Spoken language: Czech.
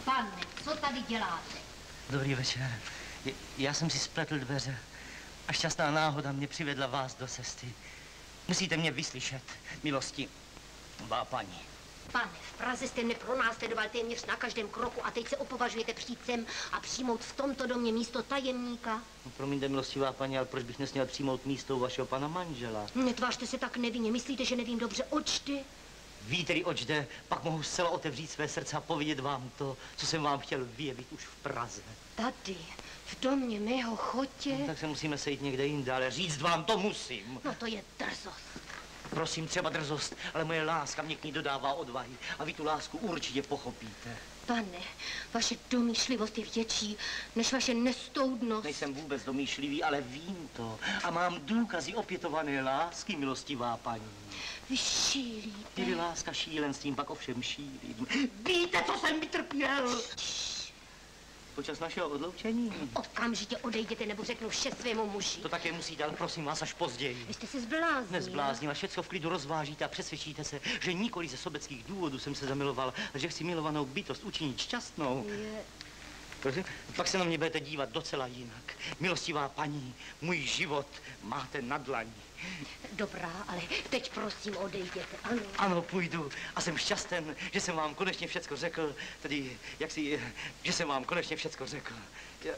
Pane, co tady děláte? Dobrý večer. Já jsem si spletl dveře a šťastná náhoda mě přivedla vás do cesty. Musíte mě vyslyšet, milostivá paní. Pane, v Praze jste mě pronásledoval téměř na každém kroku a teď se opovažujete přijít sem a přijmout v tomto domě místo tajemníka? No, promiňte, milostivá paní, ale proč bych nesměl přijmout místo u vašeho pana manžela? Netvářte se tak nevinně, myslíte, že nevím dobře, oč jde? Ví tedy, oč jde, pak mohu zcela otevřít své srdce a povědět vám to, co jsem vám chtěl vyjevit už v Praze. Tady, v domě mého chotě? No, tak se musíme sejít někde jinde, ale říct vám to musím. No to je drzost. Prosím, třeba drzost, ale moje láska mě k ní dodává odvahy a vy tu lásku určitě pochopíte. Pane, vaše domýšlivost je větší než vaše nestoudnost. Nejsem vůbec domýšlivý, ale vím to a mám důkazy opětované lásky, milostivá paní. Vy šílíte. Kdyby láska šílenstvím, pak ovšem šílím. Víte, co jsem vytrpěl? Počas našeho odloučení? Okamžitě odejděte, nebo řeknu vše svému muži. To také musíte, ale prosím vás až později. Vy jste se zbláznil. Nezbláznil, všecko v klidu rozvážíte a přesvědčíte se, že nikoli ze sobeckých důvodů jsem se zamiloval, a že chci milovanou bytost učinit šťastnou. Prosím, pak se na mě budete dívat docela jinak. Milostivá paní, můj život máte na dlani. Dobrá, ale teď prosím odejděte, ano. Ano, půjdu a jsem šťasten, že jsem vám konečně všecko řekl, tedy, že jsem vám konečně všecko řekl. Je.